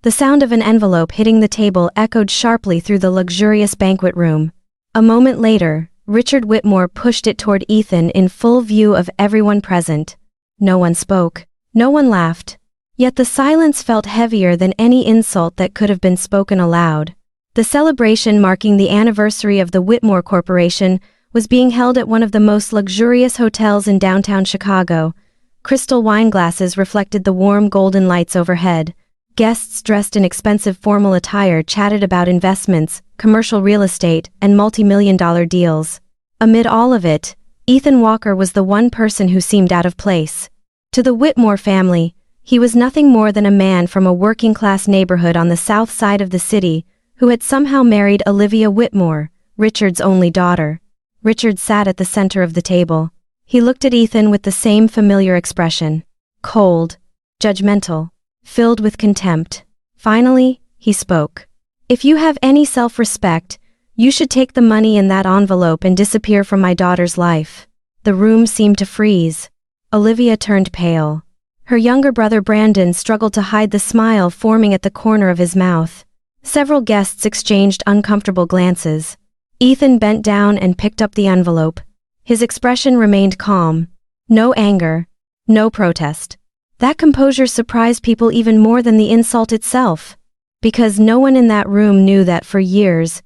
The sound of an envelope hitting the table echoed sharply through the luxurious banquet room. A moment later, Richard Whitmore pushed it toward Ethan in full view of everyone present. No one spoke. No one laughed. Yet the silence felt heavier than any insult that could have been spoken aloud. The celebration marking the anniversary of the Whitmore Corporation was being held at one of the most luxurious hotels in downtown Chicago. Crystal wine glasses reflected the warm golden lights overhead. Guests dressed in expensive formal attire chatted about investments, commercial real estate, and multi-million-dollar deals. Amid all of it, Ethan Walker was the one person who seemed out of place. To the Whitmore family, he was nothing more than a man from a working-class neighborhood on the south side of the city who had somehow married Olivia Whitmore, Richard's only daughter. Richard sat at the center of the table. He looked at Ethan with the same familiar expression. Cold, judgmental, filled with contempt. Finally, he spoke. "If you have any self-respect, you should take the money in that envelope and disappear from my daughter's life." The room seemed to freeze. Olivia turned pale. Her younger brother Brandon struggled to hide the smile forming at the corner of his mouth. Several guests exchanged uncomfortable glances. Ethan bent down and picked up the envelope. His expression remained calm. No anger. No protest. That composure surprised people even more than the insult itself. Because no one in that room knew that for years,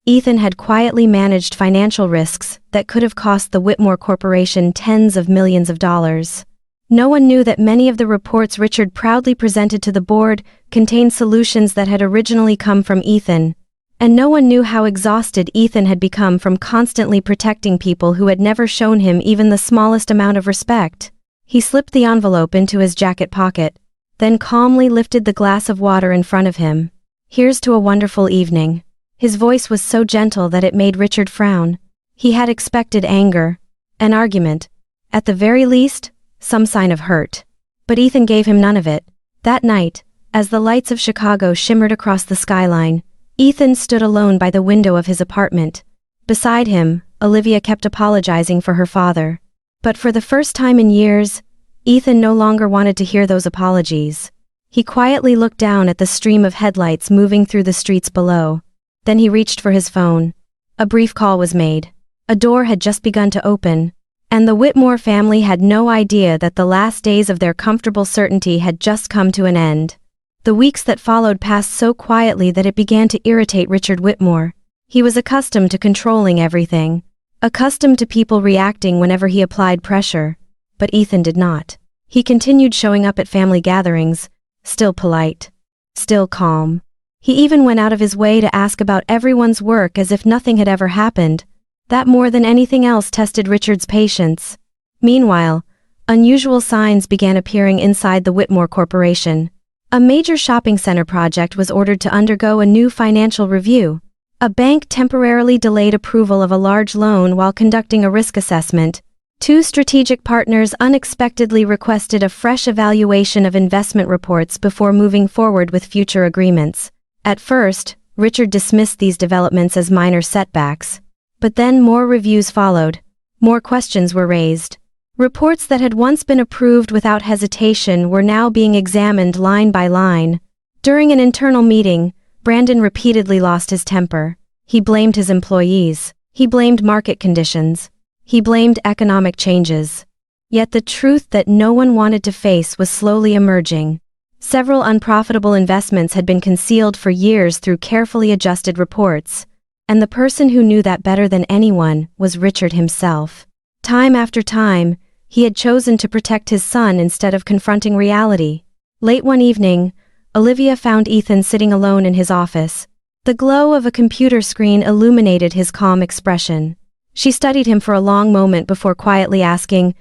Ethan had quietly managed financial risks that could have cost the Whitmore Corporation tens of millions of dollars. No one knew that many of the reports Richard proudly presented to the board contained solutions that had originally come from Ethan. And no one knew how exhausted Ethan had become from constantly protecting people who had never shown him even the smallest amount of respect. He slipped the envelope into his jacket pocket, then calmly lifted the glass of water in front of him. "Here's to a wonderful evening." His voice was so gentle that it made Richard frown. He had expected anger, an argument, at the very least, some sign of hurt. But Ethan gave him none of it. That night, as the lights of Chicago shimmered across the skyline, Ethan stood alone by the window of his apartment. Beside him, Olivia kept apologizing for her father. But for the first time in years, Ethan no longer wanted to hear those apologies. He quietly looked down at the stream of headlights moving through the streets below. Then he reached for his phone. A brief call was made. A door had just begun to open, and the Whitmore family had no idea that the last days of their comfortable certainty had just come to an end. The weeks that followed passed so quietly that it began to irritate Richard Whitmore. He was accustomed to controlling everything, accustomed to people reacting whenever he applied pressure. But Ethan did not. He continued showing up at family gatherings, still polite, still calm. He even went out of his way to ask about everyone's work as if nothing had ever happened. That more than anything else tested Richard's patience. Meanwhile, unusual signs began appearing inside the Whitmore Corporation. A major shopping center project was ordered to undergo a new financial review. A bank temporarily delayed approval of a large loan while conducting a risk assessment. Two strategic partners unexpectedly requested a fresh evaluation of investment reports before moving forward with future agreements. At first, Richard dismissed these developments as minor setbacks. But then more reviews followed. More questions were raised. Reports that had once been approved without hesitation were now being examined line by line. During an internal meeting, Brandon repeatedly lost his temper. He blamed his employees. He blamed market conditions. He blamed economic changes. Yet the truth that no one wanted to face was slowly emerging. Several unprofitable investments had been concealed for years through carefully adjusted reports. And the person who knew that better than anyone was Richard himself. Time after time, he had chosen to protect his son instead of confronting reality. Late one evening, Olivia found Ethan sitting alone in his office. The glow of a computer screen illuminated his calm expression. She studied him for a long moment before quietly asking,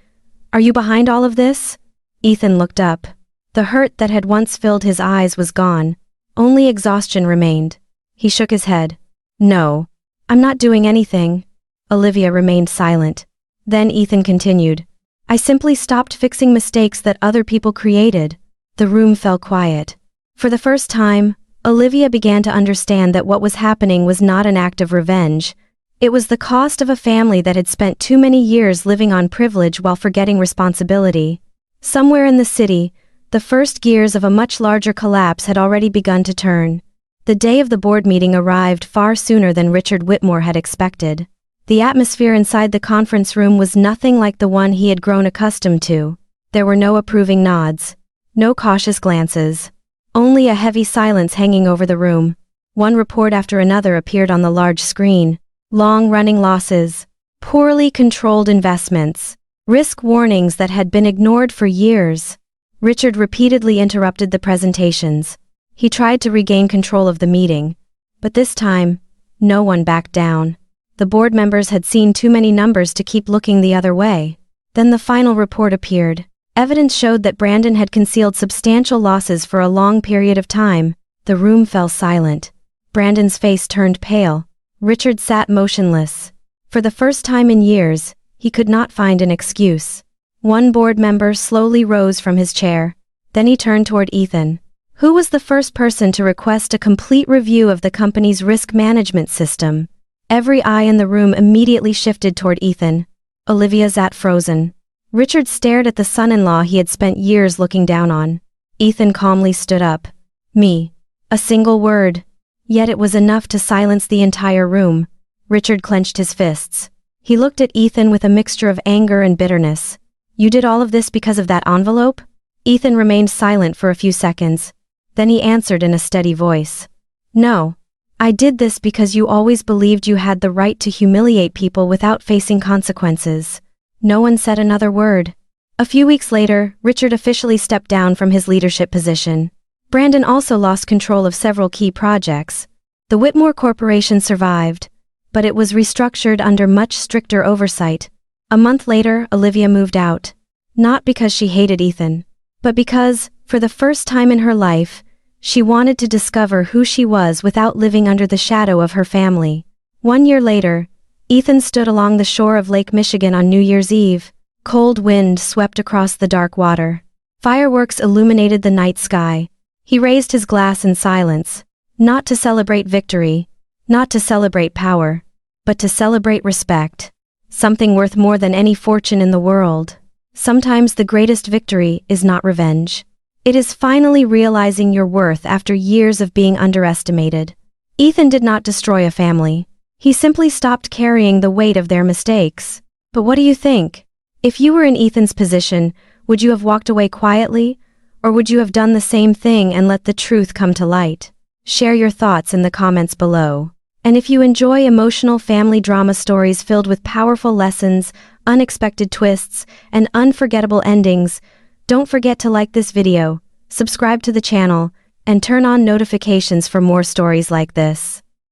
"Are you behind all of this?" Ethan looked up. The hurt that had once filled his eyes was gone. Only exhaustion remained. He shook his head. "No, I'm not doing anything." Olivia remained silent. Then Ethan continued, "I simply stopped fixing mistakes that other people created." The room fell quiet. For the first time, Olivia began to understand that what was happening was not an act of revenge. It was the cost of a family that had spent too many years living on privilege while forgetting responsibility. Somewhere in the city, The first gears of a much larger collapse had already begun to turn. The day of the board meeting arrived far sooner than Richard Whitmore had expected. The atmosphere inside the conference room was nothing like the one he had grown accustomed to. There were no approving nods, no cautious glances, only a heavy silence hanging over the room. One report after another appeared on the large screen. Long-running losses, poorly controlled investments, risk warnings that had been ignored for years. Richard repeatedly interrupted the presentations. He tried to regain control of the meeting, but this time, no one backed down. The board members had seen too many numbers to keep looking the other way. Then the final report appeared. Evidence showed that Brandon had concealed substantial losses for a long period of time. The room fell silent. Brandon's face turned pale. Richard sat motionless. For the first time in years, he could not find an excuse. One board member slowly rose from his chair. Then he turned toward Ethan, who was the first person to request a complete review of the company's risk management system. Every eye in the room immediately shifted toward Ethan. Olivia sat frozen. Richard stared at the son-in-law he had spent years looking down on. Ethan calmly stood up. Me. A single word. Yet it was enough to silence the entire room. Richard clenched his fists. He looked at Ethan with a mixture of anger and bitterness. You did all of this because of that envelope? Ethan remained silent for a few seconds. Then he answered in a steady voice. No. I did this because you always believed you had the right to humiliate people without facing consequences. No one said another word. A few weeks later, Richard officially stepped down from his leadership position. Brandon also lost control of several key projects. The Whitmore Corporation survived, but it was restructured under much stricter oversight. A month later, Olivia moved out. Not because she hated Ethan, but because, for the first time in her life, she wanted to discover who she was without living under the shadow of her family. 1 year later, Ethan stood along the shore of Lake Michigan on New Year's Eve. Cold wind swept across the dark water. Fireworks illuminated the night sky. He raised his glass in silence, not to celebrate victory, not to celebrate power, but to celebrate respect, something worth more than any fortune in the world. Sometimes the greatest victory is not revenge. It is finally realizing your worth after years of being underestimated. Ethan did not destroy a family. He simply stopped carrying the weight of their mistakes. But what do you think? If you were in Ethan's position, would you have walked away quietly? Or would you have done the same thing and let the truth come to light? Share your thoughts in the comments below. And if you enjoy emotional family drama stories filled with powerful lessons, unexpected twists, and unforgettable endings, don't forget to like this video, subscribe to the channel, and turn on notifications for more stories like this.